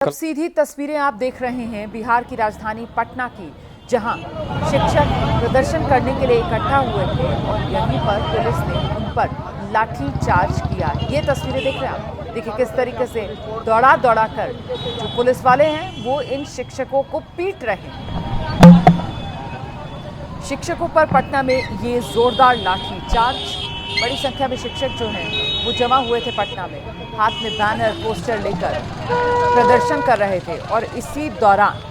अब सीधी तस्वीरें आप देख रहे हैं बिहार की राजधानी पटना की, जहां शिक्षक प्रदर्शन करने के लिए इकट्ठा हुए थे और यहीं पर पुलिस ने उन पर लाठी चार्ज किया। ये तस्वीरें देख रहे हैं आप। देखिए किस तरीके से दौड़ा दौड़ा कर जो पुलिस वाले हैं वो इन शिक्षकों को पीट रहे हैं। शिक्षकों पर पटना में ये जोरदार लाठी चार्ज। बड़ी संख्या में शिक्षक जो हैं वो जमा हुए थे पटना में, हाथ में बैनर पोस्टर लेकर प्रदर्शन कर रहे थे और इसी दौरान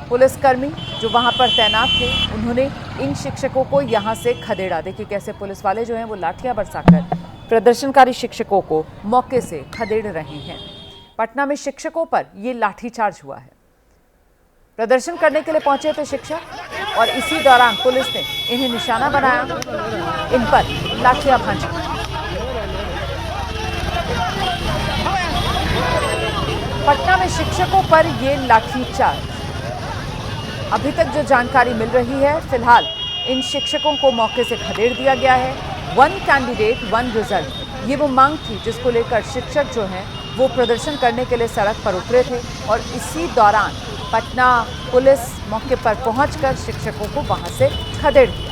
पुलिसकर्मी जो वहां पर तैनात थे उन्होंने इन शिक्षकों को यहां से खदेड़ा। देखिए कैसे पुलिस वाले जो हैं वो लाठियां बरसाकर प्रदर्शनकारी शिक्षकों को मौके से खदेड़ रहे हैं। पटना में शिक्षकों पर ये लाठीचार्ज हुआ है। प्रदर्शन करने के लिए पहुंचे थे शिक्षक और इसी दौरान पुलिस ने इन्हें निशाना बनाया, इन पर लाठियां भंची। पटना में शिक्षकों पर ये लाठीचार्ज। अभी तक जो जानकारी मिल रही है, फिलहाल इन शिक्षकों को मौके से खदेड़ दिया गया है। 1 कैंडिडेट 1 रिजल्ट, ये वो मांग थी जिसको लेकर शिक्षक जो हैं वो प्रदर्शन करने के लिए सड़क पर उतरे थे और इसी दौरान पटना पुलिस मौके पर पहुंचकर शिक्षकों को वहां से खदेड़ दिया।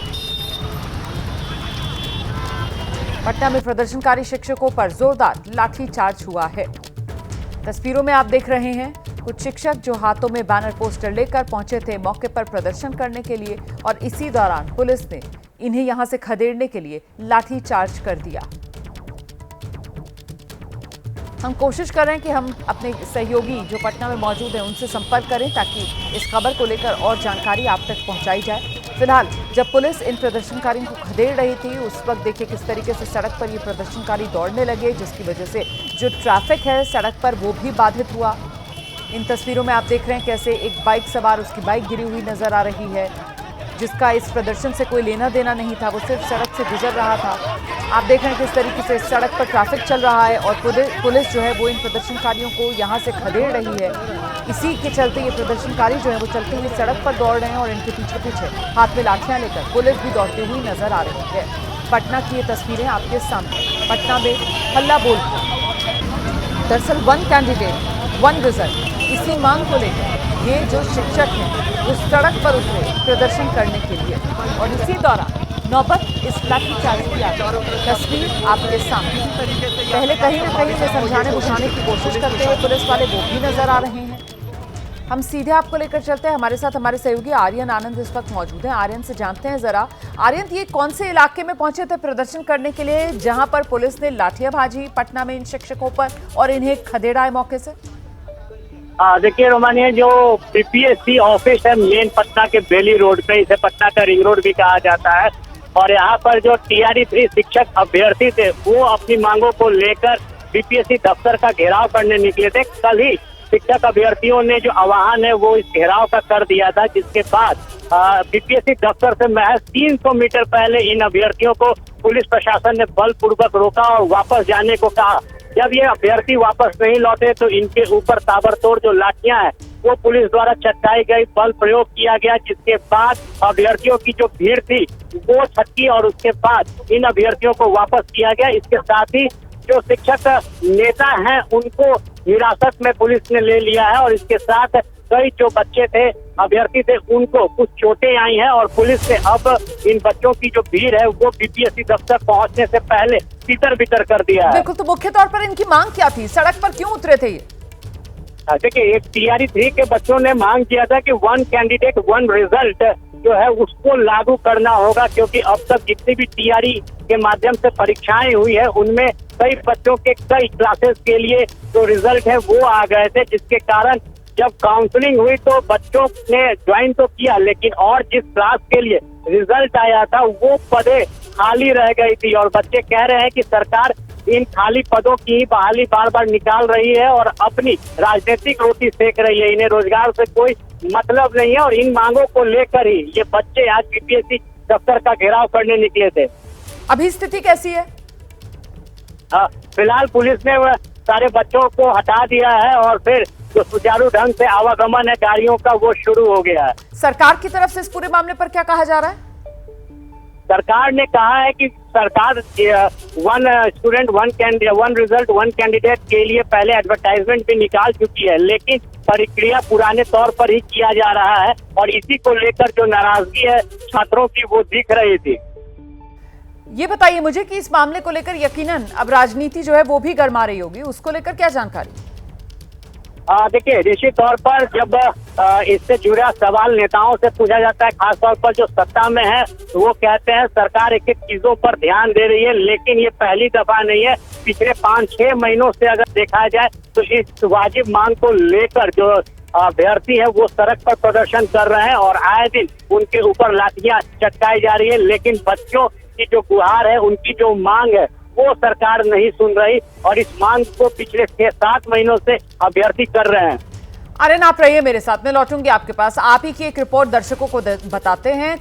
पटना में प्रदर्शनकारी शिक्षकों पर जोरदार लाठीचार्ज हुआ है। तस्वीरों में आप देख रहे हैं कुछ शिक्षक जो हाथों में बैनर पोस्टर लेकर पहुंचे थे मौके पर प्रदर्शन करने के लिए और इसी दौरान पुलिस ने इन्हें यहां से खदेड़ने के लिए लाठीचार्ज कर दिया। हम कोशिश कर रहे हैं कि हम अपने सहयोगी जो पटना में मौजूद हैं उनसे संपर्क करें ताकि इस खबर को लेकर और जानकारी आप तक पहुंचाई जाए। फिलहाल जब पुलिस इन प्रदर्शनकारियों को खदेड़ रही थी उस वक्त देखिए किस तरीके से सड़क पर ये प्रदर्शनकारी दौड़ने लगे, जिसकी वजह से जो ट्रैफिक है सड़क पर वो भी बाधित हुआ। इन तस्वीरों में आप देख रहे हैं कैसे एक बाइक सवार, उसकी बाइक गिरी हुई नजर आ रही है, जिसका इस प्रदर्शन से कोई लेना देना नहीं था, वो सिर्फ सड़क से गुजर रहा था। आप देख रहे हैं किस तरीके से सड़क पर ट्रैफिक चल रहा है और पुलिस जो है वो इन प्रदर्शनकारियों को यहाँ से खदेड़ रही है। इसी के चलते ये प्रदर्शनकारी जो है वो चलते हुए सड़क पर दौड़ रहे हैं और इनके पीछे पीछे हाथ में लाठियां लेकर पुलिस भी दौड़ती हुई नजर आ रही है। पटना की ये तस्वीरें आपके सामने। पटना में हल्ला बोल, दरअसल 1 कैंडिडेट 1 रिजल्ट, इसी मांग को लेकर ये जो शिक्षक हैं वो सड़क पर उतरे प्रदर्शन करने के लिए और इसी दौरान नौबत इस लाठीचार्ज की तस्वीर आपके सामने। पहले कहीं ना कहीं से समझाने बुझाने की कोशिश करते हुए पुलिस वाले वो भी नजर आ रहे हैं। हम सीधे आपको लेकर चलते हैं, हमारे साथ हमारे सहयोगी आर्यन आनंद इस वक्त मौजूद हैं। आर्यन से जानते हैं जरा, आर्यन ये कौन से इलाके में पहुंचे थे प्रदर्शन करने के लिए जहां पर पुलिस ने लाठियां भाजी पटना में इन शिक्षकों पर और इन्हें खदेड़ा है मौके से? देखिए रोमानिया, जो बीपीएससी ऑफिस है मेन पटना के बेली रोड पे, इसे पटना का रिंग रोड भी कहा जाता है और यहाँ पर जो TRE 3 शिक्षक अभ्यर्थी थे वो अपनी मांगों को लेकर बीपीएससी दफ्तर का घेराव करने निकले थे। कल ही शिक्षक अभ्यर्थियों ने जो आह्वान है वो इस घेराव का कर दिया था, जिसके बाद बीपीएससी दफ्तर से महज 300 मीटर पहले इन अभ्यर्थियों को पुलिस प्रशासन ने बलपूर्वक रोका और वापस जाने को कहा। जब ये अभ्यर्थी वापस नहीं लौटे तो इनके ऊपर ताबड़तोड़ जो लाठियां हैं वो पुलिस द्वारा चटकाई गई, बल प्रयोग किया गया, जिसके बाद अभ्यर्थियों की जो भीड़ थी वो छटकी और उसके बाद इन अभ्यर्थियों को वापस किया गया। इसके साथ ही जो शिक्षक नेता हैं उनको हिरासत में पुलिस ने ले लिया है और इसके साथ कई जो बच्चे थे, अभ्यर्थी थे, उनको कुछ चोटें आई हैं और पुलिस ने अब इन बच्चों की जो भीड़ है वो बीपीएससी दफ्तर पहुंचने से पहले तितर बितर कर दिया है। बिल्कुल, तो मुख्य तौर पर इनकी मांग क्या थी, सड़क पर क्यों उतरे थे ये? देखिए, एक TRE 3 के बच्चों ने मांग किया था कि 1 कैंडिडेट 1 रिजल्ट जो है उसको लागू करना होगा, क्योंकि अब तक जितनी भी TRE के माध्यम से परीक्षाएं हुई है उनमें कई बच्चों के कई क्लासेस के लिए जो रिजल्ट है वो आ गए थे, जिसके कारण जब काउंसलिंग हुई तो बच्चों ने ज्वाइन तो किया लेकिन और जिस क्लास के लिए रिजल्ट आया था वो पदें खाली रह गई थी और बच्चे कह रहे हैं कि सरकार इन खाली पदों की बहाली बार बार निकाल रही है और अपनी राजनीतिक रोटी सेक रही है। इन्हें रोजगार से कोई मतलब नहीं है और इन मांगों को लेकर ही ये बच्चे आज बीपीएससी दफ्तर का घेराव करने निकले थे। अभी स्थिति कैसी है? फिलहाल पुलिस ने सारे बच्चों को हटा दिया है और फिर जो सुचारू ढंग से आवागमन है गाड़ियों का वो शुरू हो गया है। सरकार की तरफ से इस पूरे मामले पर क्या कहा जा रहा है? सरकार ने कहा है कि सरकार one student one result one candidate के लिए पहले एडवर्टाइजमेंट भी निकाल चुकी है, लेकिन प्रक्रिया पुराने तौर पर ही किया जा रहा है और इसी को लेकर जो नाराजगी है छात्रों की वो दिख रही थी। ये बताइए मुझे कि इस मामले को लेकर यकीनन अब राजनीति जो है वो भी गरमा रही होगी, उसको लेकर क्या जानकारी? देखिए, निश्चित तौर पर जब इससे जुड़ा सवाल नेताओं से पूछा जाता है, खासतौर पर जो सत्ता में है, तो वो कहते हैं सरकार एक एक चीजों पर ध्यान दे रही है, लेकिन ये पहली दफा नहीं है। पिछले 5-6 महीनों से अगर देखा जाए तो इस वाजिब मांग को लेकर जो अभ्यर्थी है वो सड़क पर प्रदर्शन कर रहे हैं और आए दिन उनके ऊपर लाठियां चटकाई जा रही है, लेकिन बच्चों की जो गुहार है, उनकी जो मांग है वो सरकार नहीं सुन रही और इस मांग को पिछले 6-7 महीनों से अभ्यर्थी कर रहे हैं। आर्यन, आप रहिए मेरे साथ, में लौटूंगी आपके पास। आप ही की एक रिपोर्ट दर्शकों को बताते हैं।